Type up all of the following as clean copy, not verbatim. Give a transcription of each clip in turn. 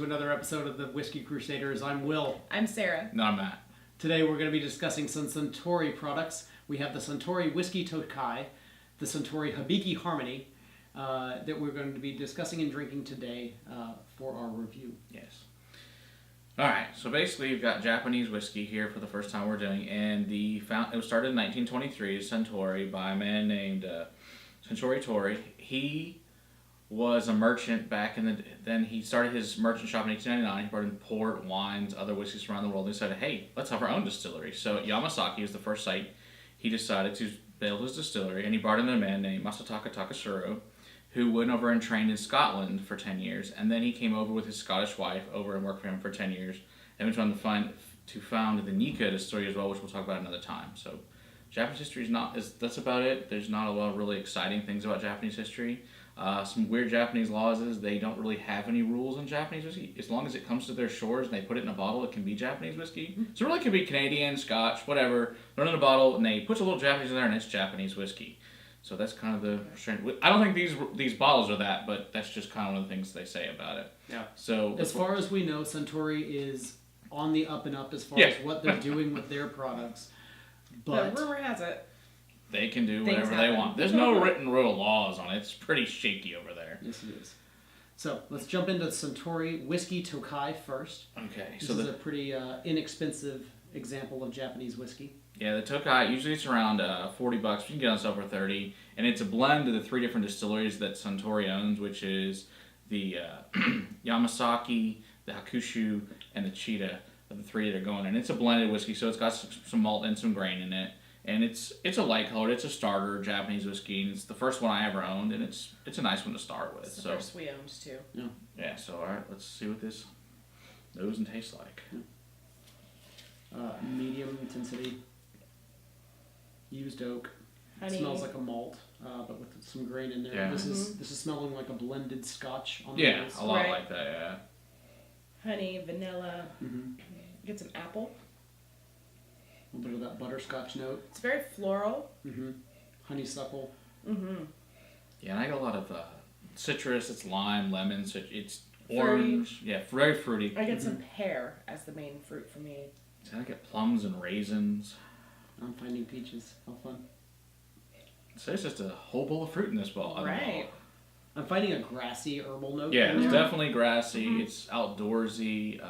to another episode of the Whiskey Crusaders. I'm Will. I'm Sarah. No, I'm Matt. Today we're going to be discussing some Suntory products. We have the Suntory Whiskey Toki, the Suntory Hibiki Harmony, that we're going to be discussing and drinking today for our review. Yes. Alright, so basically you've got Japanese whiskey here for the first time we're doing, and it was started in 1923, Suntory, by a man named Suntory Tori. He was a merchant back then he started his merchant shop in 1899. He brought in port, wines, other whiskeys from around the world, and he said, hey, let's have our own distillery. So Yamasaki was the first site he decided to build his distillery, and he brought in a man named Masataka Takashiro, who went over and trained in Scotland for 10 years, and then he came over with his Scottish wife over and worked for him for 10 years, and went on to found the Nika distillery as well, which we'll talk about another time. So Japanese history that's about it. There's not a lot of really exciting things about Japanese history. Some weird Japanese laws is they don't really have any rules on Japanese whiskey. As long as it comes to their shores and they put it in a bottle, it can be Japanese whiskey. So it really could be Canadian, Scotch, whatever. They're in a bottle and they put a little Japanese in there and it's Japanese whiskey. So that's kind of the strange. I don't think these bottles are that, but that's just kind of one of the things they say about it. Yeah. So as far as we know, Suntory is on the up and up as far as what they're doing with their products. But rumor has it they can do whatever they want. There's no written rule laws on it. It's pretty shaky over there. Yes, it is. So let's jump into Suntory Whiskey Toki first. Okay. This is a pretty inexpensive example of Japanese whiskey. Yeah, the Toki, usually it's around $40. You can get on sale for $30. And it's a blend of the three different distilleries that Suntory owns, which is the Yamasaki, the Hakushu, and the Cheetah, are the three that are going in. It's a blended whiskey, so it's got some malt and some grain in it. And it's a light colored, it's a starter Japanese whiskey, and it's the first one I ever owned, and it's a nice one to start with. It's the first we owned too. Yeah, so alright, let's see what this knows and tastes like. Medium intensity, used oak. Honey. It smells like a malt, but with some grain in there. Yeah. This is smelling like a blended Scotch on the nose. A lot like that, yeah. Honey, vanilla, Mm-hmm. get some apple. A little bit of that butterscotch note. It's very floral. Mm-hmm. Honeysuckle. Mm-hmm. Yeah, and I got a lot of citrus, it's lime, lemon, it's Fruity. orange. Yeah, very fruity. I get some pear as the main fruit for me. So I get plums and raisins. I'm finding peaches. How fun. So there's just a whole bowl of fruit in this bottle. Right. I'm finding a grassy herbal note. Yeah, in it's there. definitely grassy. It's outdoorsy.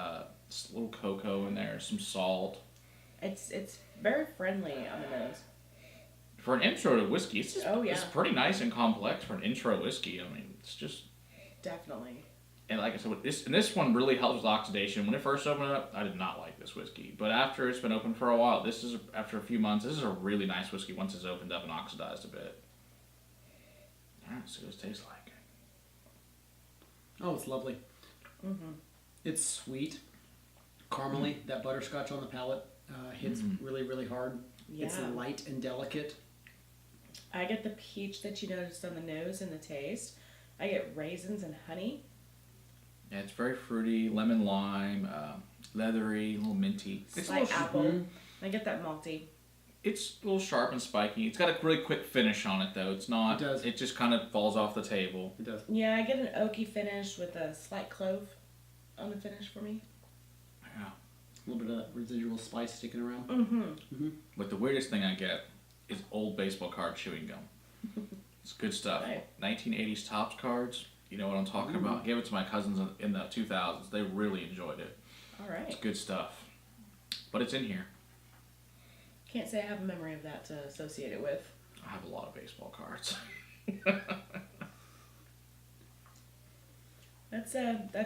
Just a little cocoa in there, some salt. It's very friendly on the nose. For an intro to whiskey, it's pretty nice and complex for an intro whiskey. I mean, it's just... Definitely. And like I said, this one really helps with oxidation. When it first opened up, I did not like this whiskey. But after it's been open for a while, after a few months, this is a really nice whiskey once it's opened up and oxidized a bit. Alright, so what it tastes like. Oh, it's lovely. Mm-hmm. It's sweet, caramely. That butterscotch on the palate hits really, really hard. Yeah. It's light and delicate. I get the peach that you noticed on the nose and the taste. I get raisins and honey. Yeah, it's very fruity, lemon lime, leathery, a little minty. It's Slight a little apple. I get that malty. It's a little sharp and spiky. It's got a really quick finish on it, though. It's not. It does. It just kind of falls off the table. It does. Yeah, I get an oaky finish with a slight clove on the finish for me. Yeah. A little bit of that residual spice sticking around. Mm-hmm. But the weirdest thing I get is old baseball card chewing gum. It's good stuff. Right. 1980s Topps cards. You know what I'm talking about. I gave it to my cousins in the 2000s. They really enjoyed it. All right. It's good stuff. But it's in here. Can't say I have a memory of that to associate it with. I have a lot of baseball cards. That's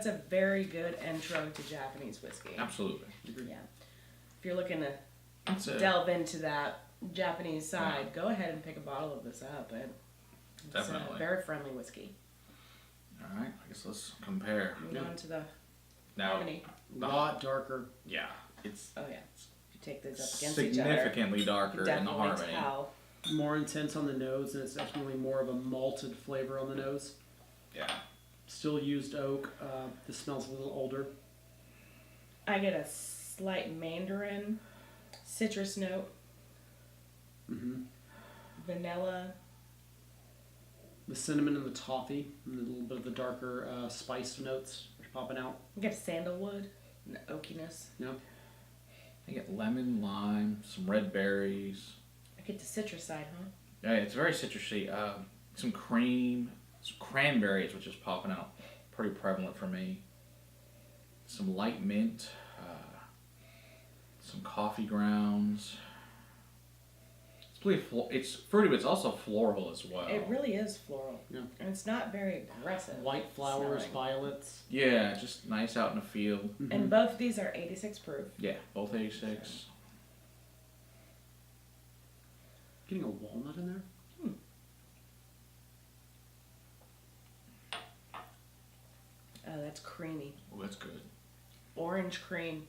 a very good intro to Japanese whiskey. Absolutely. Yeah. If you're looking to That's it. delve into that Japanese side, go ahead and pick a bottle of this up. It's Definitely. a very friendly whiskey. All right. I guess let's compare. Move on to the Now, harmony. A lot darker. yeah, it's Oh yeah. If you take those up against each other, significantly you darker can in the definitely harmony. tell. More intense on the nose, and it's definitely more of a malted flavor on the nose. Yeah. Still used oak. This smells a little older. I get a slight mandarin, citrus note, Mm-hmm. vanilla. The cinnamon and the toffee, and a little bit of the darker spice notes are popping out. You get sandalwood and oakiness. Yeah. I get lemon, lime, some red berries. I get the citrus side, huh? Yeah, it's very citrusy. Some cream, some cranberries, which is popping out, pretty prevalent for me. Some light mint, some coffee grounds. It's fruity, but it's also floral as well. It really is floral. Yeah. And it's not very aggressive. White flowers, smelling. violets. Yeah, just nice out in the field. Mm-hmm. And both of these are 86 proof. Yeah, both 86. Getting a walnut in there? Oh, that's creamy. Oh, that's good. Orange cream.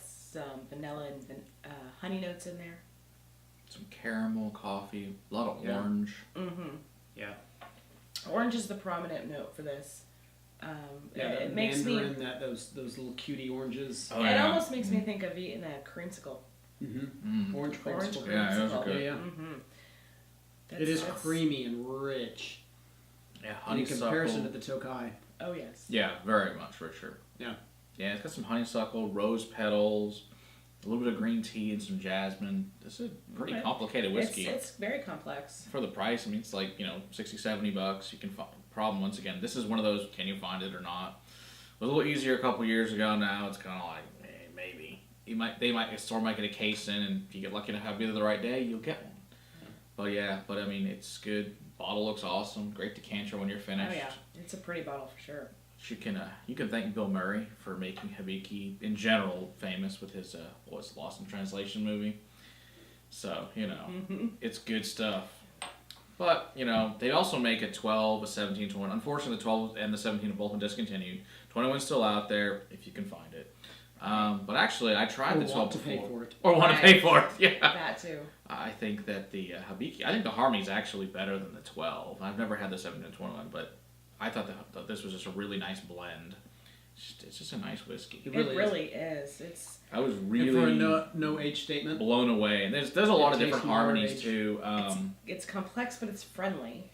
Some vanilla and honey notes in there. Some caramel, coffee, a lot of Yeah. orange. Mm-hmm. Yeah. Orange is the prominent note for this. Yeah, It makes me. mandarin, those little cutie oranges. Oh, It yeah. almost makes me think of eating a creamsicle. Mm-hmm. Orange Orange creamsicle. Yeah, those are creamsicle. good. Yeah. Mm-hmm. It is creamy and rich. Yeah, And in honeysuckle. comparison to the Tokai. Oh yes. Yeah, very much richer. Yeah. Yeah, it's got some honeysuckle, rose petals, a little bit of green tea, and some jasmine. This is a pretty Okay. complicated whiskey. It's very complex. For the price, I mean, it's like, $60, $70. You can find. Problem, once again, this is one of those, can you find it or not? It was a little easier a couple years ago. Now it's kind of like, maybe. A store might get a case in, and if you get lucky enough to have either the right day, you'll get one. But I mean, it's good. Bottle looks awesome. Great decanter when you're finished. Oh yeah, it's a pretty bottle for sure. You can thank Bill Murray for making Hibiki in general famous with his Lost in Translation movie. So it's good stuff. But they also make a 12, a 17, 21. Unfortunately, the 12 and the 17 have both been discontinued. 21's still out there if you can find it. But actually, I tried the 12 want to before. pay for it. Or want to pay for it. Yeah. That too. I think that the Hibiki, I think the Harmony is actually better than the 12. I've never had the 17 and 21, but I thought that this was just a really nice blend. It's just a nice whiskey. It It really really is. It's I was And really for a no age statement. blown away. And there's a lot of It different tastes more harmonies age. too. it's complex, but it's friendly.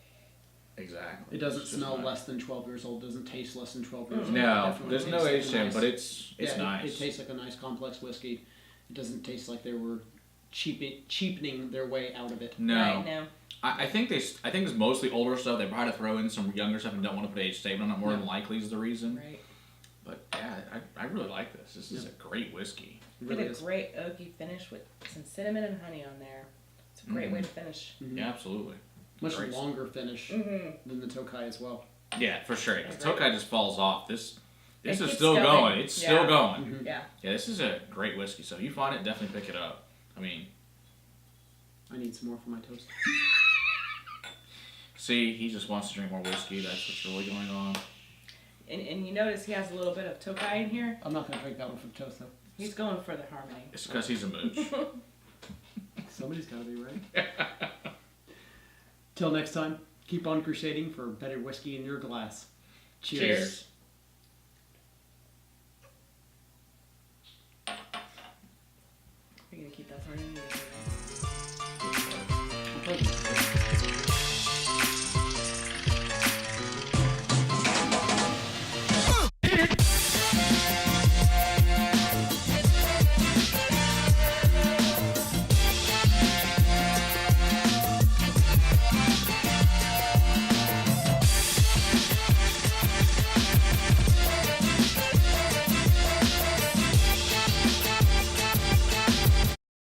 Exactly. It doesn't It's just smell nice. less than 12 years old. Doesn't taste less than 12 years old. No, Definitely there's no tastes like age a to it, nice- but it's yeah, nice. It tastes like a nice complex whiskey. It doesn't taste like they were cheapening their way out of it. No. Right now. I think it's mostly older stuff. They probably throw in some younger stuff and don't want to put age statement on it. More than likely is the reason. Right. But yeah, I really like this. This is a great whiskey. It Get really a is. great oaky finish with some cinnamon and honey on there. It's a great way to finish. Mhm. Yeah, absolutely. Much Great. longer finish Mm-hmm. than the Tokai as well. Yeah, for sure. That's Tokai right. just falls off. This It is keeps still going. going. It's still Yeah. going. Mhm. Yeah. Yeah, this is a great whiskey. So if you find it, definitely pick it up. I mean, I need some more for my toast. see, he just wants to drink more whiskey. That's what's really going on. And you notice he has a little bit of Tokai in here. I'm not going to drink that one for the toast, though. He's going for the harmony. It's because he's a mooch. Somebody's got to be right. Till next time, keep on crusading for better whiskey in your glass. Cheers. Cheers. You're going to keep that harmony. Cheers.